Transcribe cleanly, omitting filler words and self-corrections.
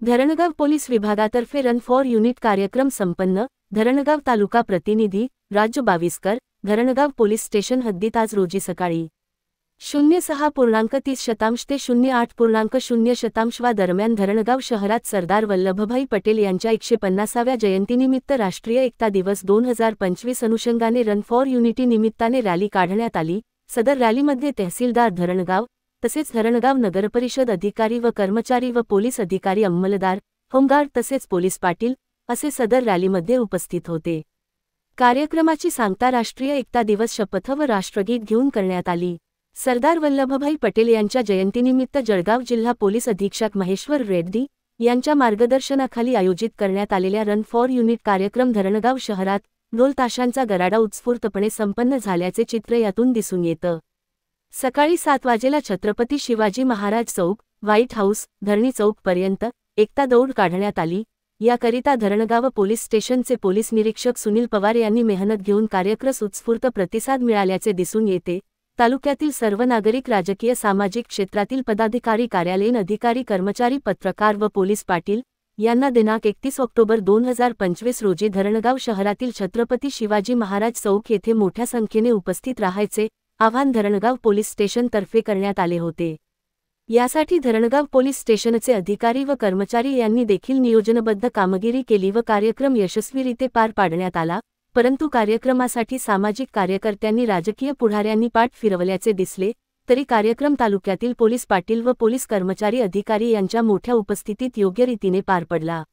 Dharangaon police विभागातर्फे run for unit कार्यक्रम संपन्न। धरणगाव तालुका प्रतिनिधी राजू बाविस्कर। धरणगाव पोलीस स्टेशन हद्दीत आज रोजी सकाळी 06.30 ते 08.00 वा दरम्यान धरणगाव शहरात सरदार वल्लभभाई पटेल यांच्या 150व्या जयंतीनिमित्त राष्ट्रीय एकता दिवस 2025 अनुषंगाने रन फॉर युनिटी निमित्ताने रॅली काढण्यात आली। सदर रॅलीमध्ये तहसीलदार धरणगाव तसेच धरणगाव नगरपरिषद अधिकारी व कर्मचारी व पोलीस अधिकारी अंमलदार, होमगार्ड तसेच पोलीस पाटील असे सदर रॅलीमध्ये उपस्थित होते। कार्यक्रमाची सांगता राष्ट्रीय एकता दिवस शपथ व राष्ट्रगीत घेऊन करण्यात आली। सरदार वल्लभभाई पटेल यांच्या जयंतीनिमित्त जळगाव जिल्हा पोलीस अधीक्षक महेश्वर रेड्डी यांच्या मार्गदर्शनाखाली आयोजित करण्यात आलेल्या रन फॉर युनिट कार्यक्रम धरणगाव शहरात ढोल ताशांचा गराडा उत्स्फूर्तपणे संपन्न झाल्याचे चित्र यातून दिसून येतं। सकाळी 7 वाजेला छत्रपती शिवाजी महाराज चौक, व्हाईट हाऊस, धरणी चौक पर्यंत एकता दौड काढण्यात आली। याकरिता धरणगाव पोलीस स्टेशनचे पोलीस निरीक्षक सुनील पवार यांनी मेहनत घेऊन कार्यक्रस उत्स्फूर्त प्रतिसाद मिळाल्याचे दिसून येते। तालुक्यातील सर्व नागरिक, राजकीय, सामाजिक क्षेत्रातील पदाधिकारी, कार्यालयीन अधिकारी, कर्मचारी, पत्रकार व पोलीस पाटील यांना दिनांक 31 ऑक्टोबर 2025 रोजी धरणगाव शहरातील छत्रपती शिवाजी महाराज चौक येथे मोठ्या संख्येने उपस्थित राहायचे आवाहन धरणगाव पोलीस स्टेशन तर्फे करण्यात आले होते। यासाठी धरणगाव पोलीस स्टेशनचे अधिकारी व कर्मचारी यांनी देखील नियोजनबद्ध कामगिरी केली व कार्यक्रम यशस्वीरित्या पार पाडण्यात आला। परंतु कार्यक्रमासाठी सामाजिक कार्यकर्त्यांनी, राजकीय पुढाऱ्यांनी पाठ फिरवल्याचे दिसले तरी कार्यक्रम तालुक्यातील पोलीस पाटील व पोलीस कर्मचारी, अधिकारी यांच्या मोठ्या उपस्थितीत योग्य रीतीने पार पडला।